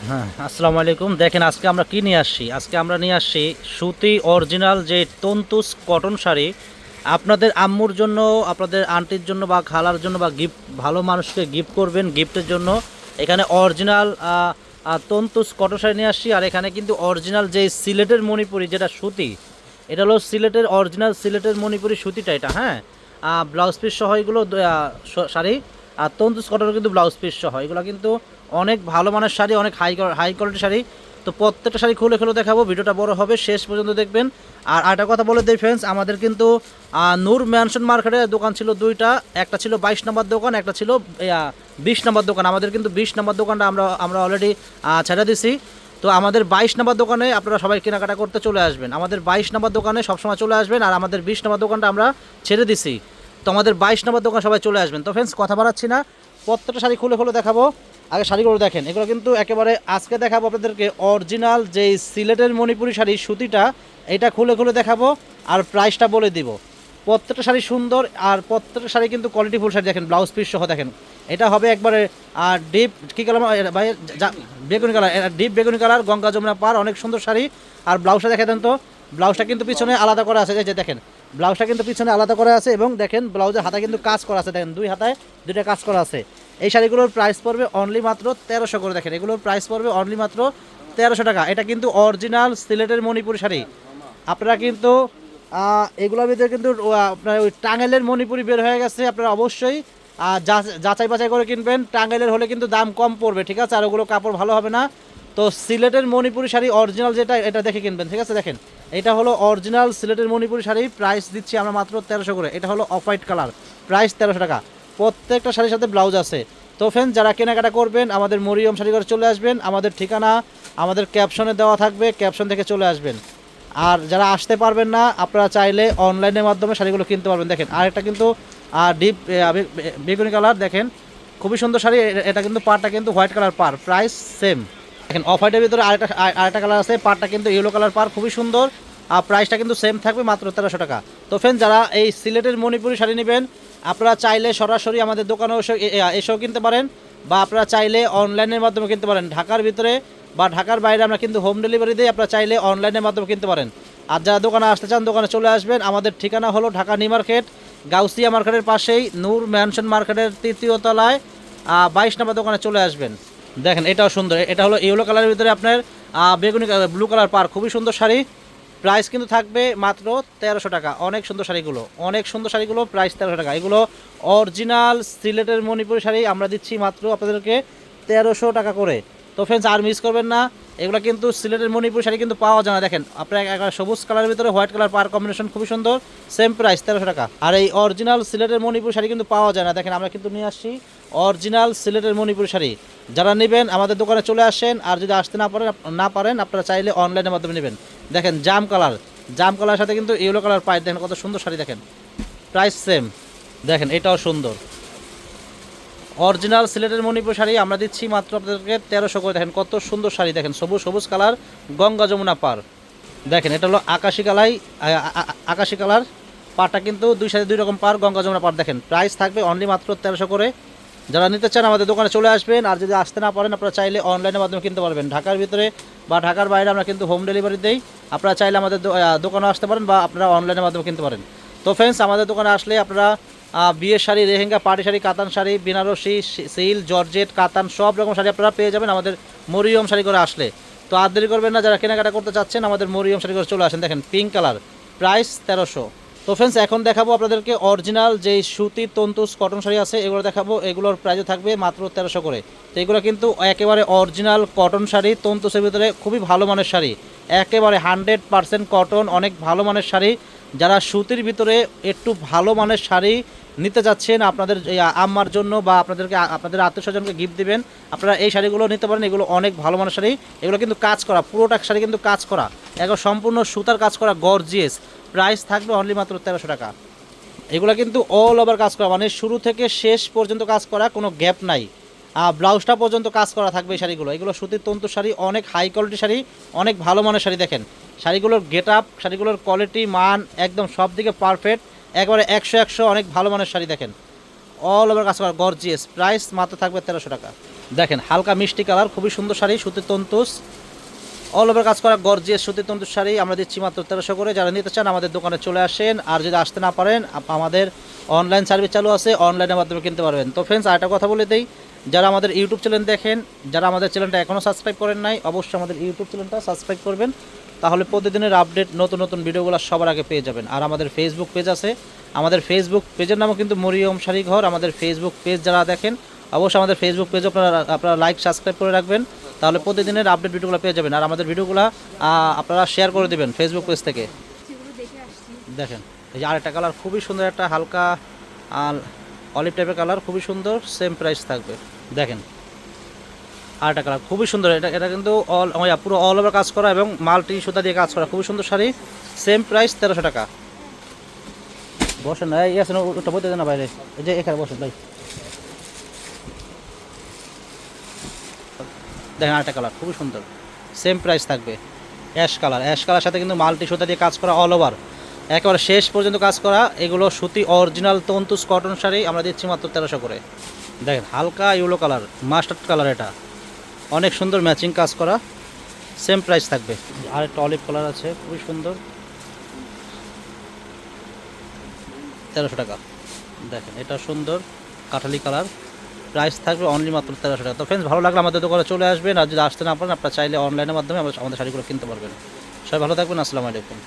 হ্যাঁ, আসসালামু আলাইকুম। দেখেন আজকে আমরা কি নিয়ে আসছি। আজকে আমরা নিয়ে আসছি সুতি অরিজিনাল যে তন্তুস কটন শাড়ি। আপনাদের আম্মুর জন্য, আপনাদের আন্টির জন্য বা খালার জন্য বা গিফট, ভালো মানুষকে গিফট করবেন, গিফটের জন্য এখানে অরিজিনাল তন্তুস কটন শাড়ি নিয়ে আসছি। আর এখানে কিন্তু অরিজিনাল যে সিলেটের মণিপুরি যেটা সুতি, এটা হলো সিলেটের অরিজিনাল সিলেটের মণিপুরি সুতিটা এটা। হ্যাঁ, ব্লাউজ পিস সহ এগুলো শাড়ি। আর তন্তুস কটনের কিন্তু ব্লাউজ পিস সহ এগুলো কিন্তু অনেক ভালো মানের শাড়ি, অনেক হাই কোয়ালিটির শাড়ি। তো প্রত্যেকটা শাড়ি খুলে খুলে দেখাবো, ভিডিওটা বড় হবে, শেষ পর্যন্ত দেখবেন। আর একটা কথা বলে দিই ফ্রেন্ডস, আমাদের কিন্তু নূর ম্যানশন মার্কেটে দোকান ছিল দুইটা। একটা ছিল 22 নম্বর দোকান, একটা ছিল 20 নম্বর দোকান। আমাদের কিন্তু 20 নম্বর দোকানটা আমরা অলরেডি ছেড়ে দিছি। তো আমাদের 22 নম্বর দোকানে আপনারা সবাই কেনাকাটা করতে চলে আসবেন। আমাদের 22 নম্বর দোকানে সবসময় চলে আসবেন। আর আমাদের 20 নম্বর দোকানটা আমরা ছেড়ে দিছি। তো আমাদের 22 নম্বর দোকান সবাই চলে আসবেন। তো ফ্রেন্ডস, কথা বাড়াচ্ছি না, প্রত্যেকটা শাড়ি খুলে খুলে দেখাবো। আগে শাড়িগুলো দেখেন, এগুলো কিন্তু একেবারে আজকে দেখাবো আপনাদেরকে অরিজিনাল যেই সিলেটের মণিপুরি শাড়ি সুতিটা, এটা খুলে খুলে দেখাবো। আর প্রাইসটা বলে দিব। প্রত্যেকটা শাড়ি সুন্দর, আর প্রত্যেকটা শাড়ি কিন্তু কোয়ালিটিফুল শাড়ি। দেখেন ব্লাউজ পিস সহ দেখেন, এটা হবে একবারে ডিপ কী কালার ভাই, বেগুনি কালার, ডিপ বেগুনি কালার, গঙ্গা যমুনা পার, অনেক সুন্দর শাড়ি। আর ব্লাউজটা দেখে দেন তো, ব্লাউজটা কিন্তু পিছনে আলাদা করা আছে, এই যে দেখেন ব্লাউজটা কিন্তু পিছনে আলাদা করা আছে। এবং দেখেন ব্লাউজের হাতায় কিন্তু কাজ করা আছে, দেখেন দুই হাতায় দুইটা কাজ করা আছে। এই শাড়িগুলোর প্রাইস পড়বে অনলি মাত্র 1300 করে। দেখেন এগুলোর প্রাইস পড়বে অনলি মাত্র 1300 টাকা। এটা কিন্তু অরিজিনাল সিলেটের মণিপুরি শাড়ি। আপনারা কিন্তু এগুলোর ভিতরে কিন্তু আপনার ওই টাঙ্গাইলের মণিপুরি বের হয়ে গেছে। আপনারা অবশ্যই যাচাই বাছাই করে কিনবেন। টাঙ্গাইলের হলে কিন্তু দাম কম পড়বে, ঠিক আছে, আর ওগুলো কাপড় ভালো হবে না। তো সিলেটের মণিপুরি শাড়ি অরিজিনাল যেটা, এটা দেখে কিনবেন, ঠিক আছে। দেখেন এটা হলো অরিজিনাল সিলেটের মণিপুরি শাড়ি, প্রাইস দিচ্ছি আমরা মাত্র 1300 করে। এটা হলো অফ হোয়াইট কালার, প্রাইস 1300 টাকা। প্রত্যেকটা শাড়ির সাথে ব্লাউজ আছে। তো ফ্রেন্ড, যারা কেনাকাটা করবেন আমাদের মরিয়ম শাড়ি ঘরে চলে আসবেন। আমাদের ঠিকানা আমাদের ক্যাপশনে দেওয়া থাকবে, ক্যাপশন থেকে চলে আসবেন। আর যারা আসতে পারবেন না, আপনারা চাইলে অনলাইনের মাধ্যমে শাড়িগুলো কিনতে পারবেন। দেখেন আরেকটা কিন্তু ডিপ বেগুনি কালার, দেখেন খুবই সুন্দর শাড়ি। এটা কিন্তু পাড়টা কিন্তু হোয়াইট কালার পার, প্রাইস সেম। দেখেন অফ হোয়াইটের ভিতরে আরেকটা কালার আছে, পাড়টা কিন্তু ইয়েলো কালার পার, খুবই সুন্দর। আর প্রাইসটা কিন্তু সেম থাকবে, মাত্র 1300 টাকা। তো ফ্রেন্ড, যারা এই সিলেটের মণিপুরি শাড়ি নেবেন, আপনারা চাইলে সরাসরি আমাদের দোকানে এসেও কিনতে পারেন, বা আপনারা চাইলে অনলাইনের মাধ্যমে কিনতে পারেন। ঢাকার ভিতরে বা ঢাকার বাইরে আমরা কিন্তু হোম ডেলিভারি দিই, আপনারা চাইলে অনলাইনের মাধ্যমে কিনতে পারেন। আর যারা দোকানে আসতে চান, দোকানে চলে আসবেন। আমাদের ঠিকানা হলো ঢাকা নিউ মার্কেট, গাউসিয়া মার্কেটের পাশেই নূর ম্যানশন মার্কেটের 3য় তলায় 22 নম্বর দোকানে চলে আসবেন। দেখেন এটাও সুন্দর, এটা হলো ইয়েলো কালারের ভিতরে আপনার বেগুনি কালার, ব্লু কালার পার, খুবই সুন্দর শাড়ি। প্রাইস কিন্তু থাকবে মাত্র 1300 টাকা। অনেক সুন্দর শাড়িগুলো, অনেক সুন্দর শাড়িগুলো, প্রাইস 1300 টাকা। এগুলো অরিজিনাল সিলেটের মণিপুরি শাড়ি, আমরা দিচ্ছি মাত্র আপনাদেরকে 1300 টাকা করে। তো ফ্রেন্ডস, আর মিস করবেন না, এগুলো কিন্তু সিলেটের মণিপুরি শাড়ি কিন্তু পাওয়া যায় না। দেখেন আপনার একটা সবুজ কালারের ভিতরে হোয়াইট কালার পার কম্বিনেশন, খুবই সুন্দর, সেম প্রাইস 1300 টাকা। আর এই অরিজিনাল সিলেটের মণিপুরি শাড়ি কিন্তু পাওয়া যায় না। দেখেন আমরা কিন্তু নিয়ে আসছি অরিজিনাল সিলেটের মণিপুরি শাড়ি। যারা নেবেন আমাদের দোকানে চলে আসেন। আর যদি আসতে না পারেন আপনারা চাইলে অনলাইনের মাধ্যমে নেবেন। দেখেন জাম কালার, জাম কালারের সাথে কিন্তু ইয়েলো কালার পাই, দেখেন কত সুন্দর শাড়ি। দেখেন প্রাইস সেম। দেখেন এটাও সুন্দর, অরিজিনাল সিলেটের মণিপুর শাড়ি আমরা দিচ্ছি মাত্র আপনাদেরকে 1300 করে। দেখেন কত সুন্দর শাড়ি, দেখেন সবুজ সবুজ কালার, গঙ্গা যমুনা পার। দেখেন এটা হলো আকাশি কালার, পারটা কিন্তু দুই সাথে দুই রকম পার, গঙ্গা যমুনা পার। দেখেন প্রাইস থাকবে অনলি মাত্র 1300 করে। যারা নিতে চান আমাদের দোকানে চলে আসবেন। আর যদি আসতে না পারেন, আপনারা চাইলে অনলাইনের মাধ্যমে কিনতে পারবেন। ঢাকার ভিতরে বা ঢাকার বাইরে আমরা কিন্তু হোম ডেলিভারি দেই। আপনারা চাইলে আমাদের দোকানে আসতে পারেন, বা আপনারা অনলাইনের মাধ্যমে কিনতে পারেন। তো ফ্রেন্ডস, আমাদের দোকানে আসলে আপনারা বিয়ের শাড়ি, লেহেঙ্গা, পার্টি শাড়ি, কাতান শাড়ি, বেনারসি, সিল, জর্জেট, কাতান, সব রকম শাড়ি আপনারা পেয়ে যাবেন আমাদের মরিয়ম শাড়ি করে আসলে। তো আর দেরি করবেন না, যারা কেনাকাটা করতে চাচ্ছেন আমাদের মরিয়ম শাড়ি করে চলে আসেন। দেখেন পিঙ্ক কালার, প্রাইস 1300। তো ফ্রেন্ডস, এখন দেখাবো আপনাদেরকে অরিজিনাল যেই সুতি তন্তুস কটন শাড়ি আছে, এগুলো দেখাবো। এগুলোর প্রাইসও থাকবে মাত্র 1300 করে। তো এগুলো কিন্তু একেবারে অরিজিনাল কটন শাড়ি, তন্তুসের ভিতরে খুবই ভালো মানের শাড়ি, একেবারে 100% কটন, অনেক ভালো মানের শাড়ি। যারা সুতির ভিতরে একটু ভালো মানের শাড়ি নিতে যাচ্ছেন আপনাদের আম্মার জন্য, বা আপনাদের আত্মীয় স্বজনকে গিফট দিবেন, আপনারা এই শাড়িগুলো নিতে পারেন। এগুলো অনেক ভালো মানের শাড়ি, এগুলো কিন্তু কাজ করা, পুরোটা শাড়ি কিন্তু কাজ করা, একবার সম্পূর্ণ সুতার কাজ করা, গর্জিয়াস। প্রাইস থাকবে অনলি মাত্র 1300 টাকা। এগুলো কিন্তু অল ওভার কাজ করা, মানে শুরু থেকে শেষ পর্যন্ত কাজ করা, কোনো গ্যাপ নাই। ব্লাউজটা পর্যন্ত কাজ করা থাকবে এই শাড়িগুলো। এগুলো সুতির তন্তু শাড়ি, অনেক হাই কোয়ালিটি শাড়ি, অনেক ভালো মানের শাড়ি। দেখেন শাড়িগুলোর গেট আপ, শাড়িগুলোর কোয়ালিটি, মান একদম সব দিকে পারফেক্ট, একবারে 100 অনেক ভালো মানের শাড়ি। দেখেন অল ওভার কাজ করা, গর্জিয়াস। প্রাইস মাত্র থাকবে 1300 টাকা। দেখেন হালকা মিষ্টি কালার, খুবই সুন্দর শাড়ি, সুতির তন্তুস, অল ওভার কাজ করা গর্জিয়াস সুতির তন্তুস শাড়ি আমরা দিচ্ছি মাত্র 1300 করে। যারা নিতে চান আমাদের দোকানে চলে আসেন, আর যদি আসতে না পারেন আমাদের অনলাইন সার্ভিস চালু আছে, অনলাইনের মাধ্যমে কিনতে পারবেন। তো ফ্রেন্ডস আরেকটা কথা বলে দেই, যারা আমাদের ইউটিউব চ্যানেল দেখেন, যারা আমাদের চ্যানেলটা এখনও সাবস্ক্রাইব করেন নাই, অবশ্যই আমাদের ইউটিউব চ্যানেলটা সাবস্ক্রাইব করবেন, তাহলে প্রতিদিনের আপডেট নতুন নতুন ভিডিওগুলো সবার আগে পেয়ে যাবেন। আর আমাদের ফেসবুক পেজ আছে, আমাদের ফেসবুক পেজের নামও কিন্তু মরিয়ম শাড়ি ঘর। আমাদের ফেসবুক পেজ যারা দেখেন, অবশ্যই আমাদের ফেসবুক পেজ আপনারা লাইক সাবস্ক্রাইব করে রাখবেন, তাহলে প্রতিদিনের আপডেট ভিডিওগুলো পেয়ে যাবেন। আর আমাদের ভিডিওগুলো আপনারা শেয়ার করে দেবেন ফেসবুক পেজ থেকে। দেখেন এই যে আরেকটা কালার, খুবই সুন্দর একটা হালকা অলিভ টাইপের কালার, খুবই সুন্দর, সেম প্রাইস থাকবে। দেখেন আরেকটা কালার খুবই সুন্দর, এটা কিন্তু পুরো অল ওভার কাজ করা এবং মাল্টি সুতা দিয়ে কাজ করা, খুবই সুন্দর শাড়ি, সেম প্রাইস 1300 টাকা। বসেন না, এই আছেন ওটা বলতে দেন না বাইরে, এই যে এখানে বসেন ভাই। দেখেন আরেকটা কালার খুবই সুন্দর, সেম প্রাইস থাকবে, অ্যাশ কালার। অ্যাশ কালার সাথে কিন্তু মাল্টি সুতা দিয়ে কাজ করা, অল ওভার একেবারে শেষ পর্যন্ত কাজ করা। এগুলো সুতি অরিজিনাল তন্তুস কটন শাড়ি আমরা দিচ্ছি মাত্র 1300 করে। দেখেন হালকা ইয়েলো কালার, মাস্টার্ড কালার, এটা অনেক সুন্দর ম্যাচিং কাজ করা, সেম প্রাইস থাকবে। আর একটা অলিভ কালার আছে, খুবই সুন্দর, 1300 টাকা। দেখেন এটা সুন্দর কাঠালি কালার, প্রাইস থাকবে অনলি মাত্র 1300 টাকা। তো ফ্রেন্ডস ভালো লাগলে আমাদের দোকানে চলে আসবেন, আর যদি আসতে না পারেন আপনারা চাইলে অনলাইনের মাধ্যমে আমাদের শাড়িগুলো কিনতে পারবেন। সবাই ভালো থাকবেন, আসসালামু আলাইকুম।